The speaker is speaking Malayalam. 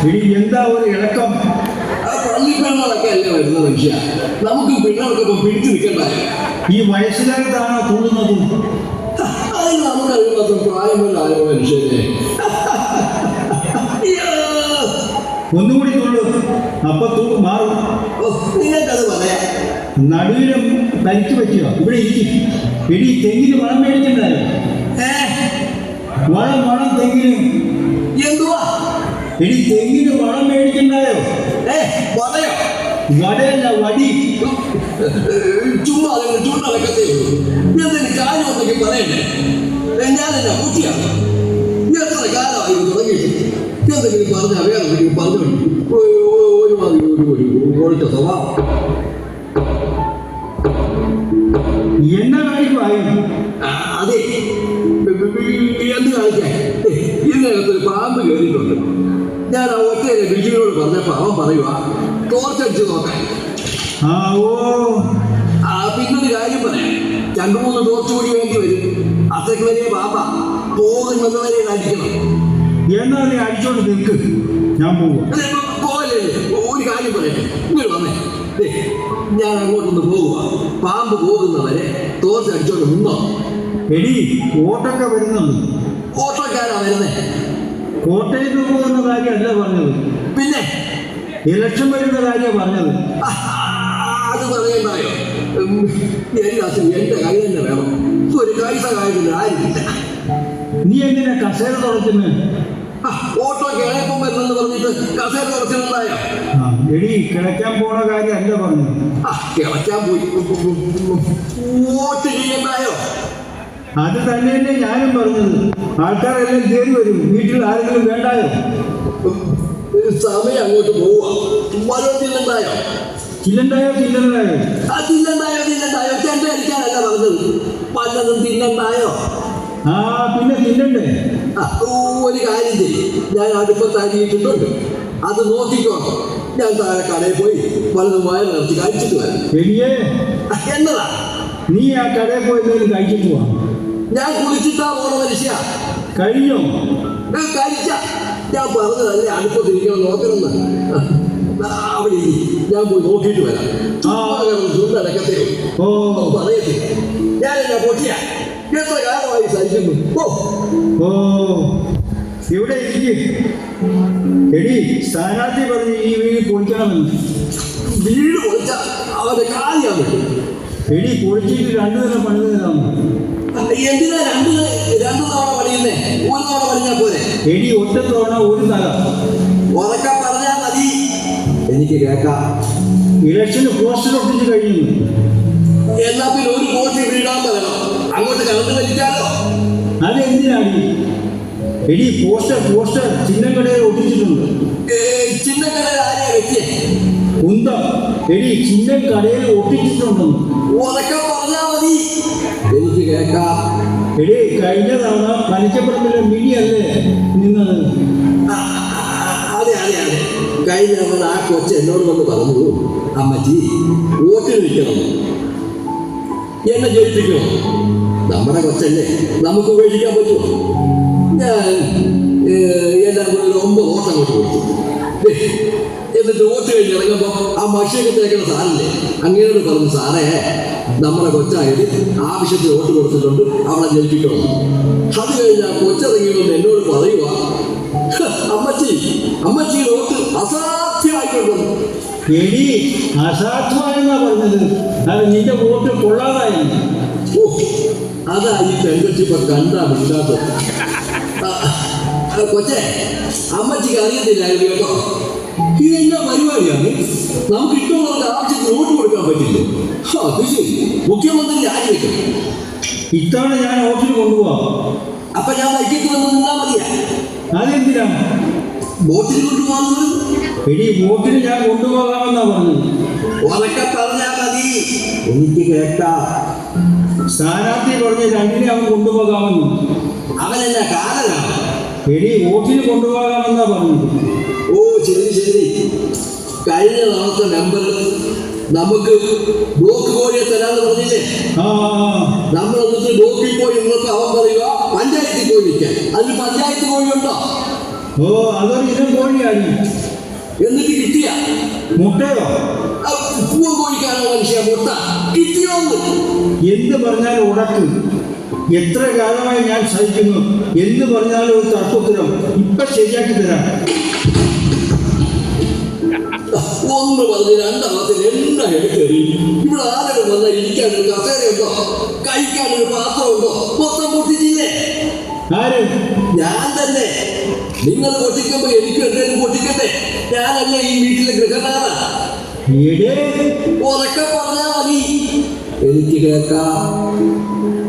ഇനി എന്താ ഒരു ഇളക്കം? പള്ളിപ്പെണ്ണൊക്കെ അല്ലേ വരുന്ന മനുഷ്യ, നമുക്ക് പെണ്ണുകൾക്കൊപ്പം പിടിച്ചു നിൽക്കണ്ടായ. ഈ വയസ്സുകാലത്താണോ തുള്ളുന്നത്? അതിന് നമുക്കറിയാം മാത്രം പ്രായമുള്ളായ മനുഷ്യനെ. ഒന്നുകൂടി തുള്ളു, അപ്പൊ മാറും. നിങ്ങൾക്കത് പറയാം. നടുവിലും തനിക്ക് പറ്റുക. ഇവിടെ ഇരിക്കും. എടി തെങ്ങിന് വളം മേടിക്കണ്ടായോ? വളം തെങ്ങിന് എന്തുവാ? എടി തെങ്ങിന് വളം മേടിക്കണ്ടായോ? വടയല്ല, വടി. ചുമ്മാ ചൂണ്ടലൊക്കെ എന്തെങ്കിലും കാര്യം ഒന്നൊക്കെ പറയണ്ടേ? ഞാനെന്നാ കുട്ടിയാണ്. എത്ര കാലമായി തുടങ്ങിയിട്ട് എന്തെങ്കിലും പറഞ്ഞാൽ വേറെ എന്തെങ്കിലും പറഞ്ഞു ഒരുമാതിരി ഒഴിച്ച സ്വഭാവം. എന്നാ കാണിക്കുവായി? അതെ, എന്ത് കാണിക്കാൻ? ഇതിനകത്തൊരു പാമ്പ് കയറിയിട്ടുണ്ട്. ഞാൻ ആ ഒറ്റയിലെ ബിജുവിനോട് പറഞ്ഞപ്പോൾ അവൻ പറയുക ടോർച്ചടിച്ച് നോക്കാൻ. പിന്നൊരു കാര്യം പറയാം, 2-3 ടോർച്ച് കൂടി വേണ്ടി വരും. അത്രയ്ക്ക് വലിയ പാമ്പ, പോകുന്നത് വരെ അടിക്കണം. എന്നാ നീ അടിച്ചോണ്ട് നിൽക്ക്, ഞാൻ പോകും. പോലെ ഒരു കാര്യം പറയട്ടെ, ഇങ്ങോട്ട് വന്നേ. ഞാൻ അങ്ങോട്ടൊന്ന് പോകുക. പാമ്പ് പോകുന്നവരെ ടോർച്ച് അടിച്ചോണ്ട് നിന്നോ. എടി ഓട്ടൊക്കെ വരുന്നുണ്ട്. ഓട്ടോക്കാരാ വരുന്നേ. കോട്ടയത്ത് പോകുന്ന കാര്യമല്ല പറഞ്ഞത്, പിന്നെ ഇലക്ഷൻ വരുന്ന കാര്യമാണ് പറഞ്ഞത്. അത് പറയണ്ടായോ? എന്റെ കൈ തന്നെ വേണം. ഒരു കൈ സഹായത്തിന് ആരില്ല. നീ എന്തിനാ കസേര തുറക്കുന്നത്? ഓട്ടോ കിഴപ്പം വരുന്നെന്ന് പറഞ്ഞിട്ട് കസേര തുറച്ചിട്ടുണ്ടായോ? എടി കിടക്കാൻ പോണ കാര്യം അല്ല പറഞ്ഞത്. കിളക്കാൻ പോയി വോട്ട് ചെയ്യണ്ടായോ? അത് തന്നെയല്ലേ ഞാനും പറഞ്ഞത്. ആൾക്കാരെല്ലാം കയറി വരും, വീട്ടിൽ ആരെങ്കിലും വേണ്ടായോ? സമയം അങ്ങോട്ട് പോവുക. വല്ലതും ചില്ലണ്ടായോ? ചില്ലണ്ടായോ? ചില്ലണ്ടായോ ചെണ്ട അടിക്കാനല്ല പറഞ്ഞത്. വല്ലതും തിന്നണ്ടായോ? പിന്നെ തിന്നണ്ടേ? ഒരു കാര്യം ചെയ്യും, ഞാൻ അടുപ്പത്ത് അരിയിട്ടിട്ടുണ്ട്, അത് നോക്കിക്കോ. ഞാൻ താഴെ കടയിൽ പോയി വല്ലതും വയർ നിറച്ച് കഴിച്ചിട്ട് വരാം. എന്നതാ നീ ആ കടയിൽ പോയി കഴിച്ചിട്ട് പോവാ? ഞാൻ കുളിച്ചിട്ടാ പോണ മനുഷ്യ. കഴിഞ്ഞോ? കഴിച്ച ഞാൻ പറഞ്ഞതല്ലേ അടുപ്പത്തിരിക്കണം നോക്കണമെന്ന്. അവിടെ ഞാൻ പോയി നോക്കിയിട്ട് വരാം. ചൂണ്ടടക്കത്തേ പറയത്തില്ല. ഞാനെന്നാ പൊട്ടിയ എത്ര കാലമായി സഹിക്കുന്നു. ഇവിടെ ഇരിക്കും. എടി സ്ഥാനാർത്ഥി പറഞ്ഞ് ഈ വീട് പൊളിക്കണമെന്ന്. വീട് പൊളിച്ച അവന്റെ കാലിയാൻ പറ്റും. എടി പൊളിച്ചിട്ട് 2 നില പണിതരാമോ? എന്തിനാ രണ്ടു തവണ പണിയുന്നേ? 1 തവണ പണിഞ്ഞാ പോരെ? എടി ഒറ്റ തവണ 1 തല. ഉറക്കം പറഞ്ഞാൽ മതി, എനിക്ക് കേൾക്കാം. ഇലക്ഷന് പോസ്റ്റർ ഒട്ടിച്ച് കഴിയുന്നു. എന്നാ പിന്നെ ഒരു പോസ്റ്റ് വീടാൻ പറയണം, അങ്ങോട്ട് കലർന്ന് വലിക്കാലോ. അതെന്തിനാടി? എടി പോസ്റ്റർ ചിന്നക്കടയിൽ ഒട്ടിച്ചിട്ടുണ്ട്. ചിന്നക്കടയിൽ ആരെയാ വെച്ചേ? കുന്തം. എടി ചിഹ്നം കടയിൽ ഒട്ടിച്ചിട്ടുണ്ടെന്ന്. ഉറക്കം പറഞ്ഞാ മതി, എനിക്ക് കേൾക്കാം. എടി കഴിഞ്ഞ തവണ പനിച്ചപ്പുറത്തിലെ മിനിയല്ലേ നിന്നത്? അതെ കഴിഞ്ഞ തവണ ആ കൊച്ച് എന്നോട് വന്ന് പറഞ്ഞു, അമ്മച്ചി വോട്ടിൽ നിൽക്കണം, എന്നെ ജയിപ്പിക്കണം. നമ്മുടെ കൊച്ചല്ലേ, നമുക്ക് ഉപേക്ഷിക്കാൻ പറ്റുമോ? ഞാൻ എല്ലാവർക്കും ഒരു 9 വോട്ട് അങ്ങോട്ട് കൊടുത്തു. എന്നിട്ട് വോട്ട് കഴിഞ്ഞ് ഇറങ്ങുമ്പോൾ ആ മഷിയൊക്കെ തേക്കുന്ന സാറില്ലേ, അങ്ങനെയോട് പറഞ്ഞു, സാറേ നമ്മുടെ കൊച്ചായത് ആവശ്യത്തിന് വോട്ട് കൊടുത്തിട്ടുണ്ട്, അവളെ ജയിപ്പിക്കണം. അത് കഴിഞ്ഞ് ആ കൊച്ചിറങ്ങിയെന്ന് എന്നോട് പറയുക, അമ്മച്ചി വോട്ട് അസാധ്യമായിട്ടുണ്ട്. എടി അസാധ്യമായെന്നാ പറഞ്ഞത്, അത് നിന്റെ വോട്ട് കൊള്ളാതായി. അതാ ഈ പെൺകൊച്ചിപ്പോ കണ്ടാ മിണ്ടാത്തത്. കൊച്ചെ, അമ്മച്ചിക്ക് അറിയത്തില്ലായിരുന്നു കേട്ടോ. ഇതെന്നാ പരിപാടിയാണ്? നമുക്ക് ഇഷ്ടമുള്ളവർക്ക് ആവശ്യത്തിന് വോട്ട് കൊടുക്കാൻ പറ്റില്ലേ? അത് ശരി, മുഖ്യമന്ത്രി രാജിവെക്കണം. ഇത്തവണ ഞാൻ വോട്ടിന് കൊണ്ടുപോവാം. അപ്പൊ ഞാൻ വൈകിട്ട് വന്ന് നിന്നാ മതിയാ? അതെന്തിനാ വോട്ടിന് കൊണ്ടുപോകുന്നത്? എടി വോട്ടിന് ഞാൻ കൊണ്ടുപോകാമെന്നാ പറഞ്ഞത്. ഉറക്കെ പറഞ്ഞാ മതി, എനിക്ക് കേൾക്കാം. സ്ഥാനാർത്ഥി പറഞ്ഞ് 2-നെ അവൻ കൊണ്ടുപോകാമെന്ന്. അവനെന്നാ കാരണമാണ്? എടി വോട്ടിന് കൊണ്ടുപോകാമെന്നാ പറഞ്ഞത്. ശരി. കഴിഞ്ഞ തവണത്തെ നമ്പർ നമുക്ക് ബ്ലോക്ക് കോഴിയെ തരാന്ന് പറഞ്ഞില്ലേ? നമ്മൾ എന്നിട്ട് ബ്ലോക്കിൽ പോയി നിന്നപ്പോൾ അവൻ പറയുക പഞ്ചായത്തിൽ പോയി നിൽക്കാൻ. അതിന് പഞ്ചായത്ത് കോഴിയുണ്ടോ? ഓ അതൊരു ഇനം കോഴിയാണ്. എന്നിട്ട് കിട്ടിയ മുട്ടയോ? പൂവൻ കോഴിക്കാണോ മനുഷ്യ മുട്ട കിട്ടിയോന്ന്? എന്ത് പറഞ്ഞാലും ഉടക്ക്. എത്ര കാലമായി ഞാൻ സഹിക്കുന്നു. എന്ത് പറഞ്ഞാലും ഒരു തർക്കുത്തരം. ഇപ്പൊ ശരിയാക്കി തരാം. ഒന്ന് പറഞ്ഞ് രണ്ടാമത്തിന് എണ്ണ എടുക്കറി. ഇവിടെ ആരും വന്നാൽ ഇരിക്കാനൊരു കസേരയുണ്ടോ, കഴിക്കാനൊരു പാത്രമുണ്ടോ? മൊത്തം പൊട്ടിച്ചില്ലേ? ആര്? ഞാൻ തന്നെ. നിങ്ങൾ പൊട്ടിക്കുമ്പോ എനിക്ക് എന്തെങ്കിലും പൊട്ടിക്കട്ടെ. ഞാനല്ലേ ഈ വീട്ടിലെ ഗൃഹനാഥ. എടേ ഉറക്കെ പറഞ്ഞാ മതി, എനിക്ക് കേൾക്കാം.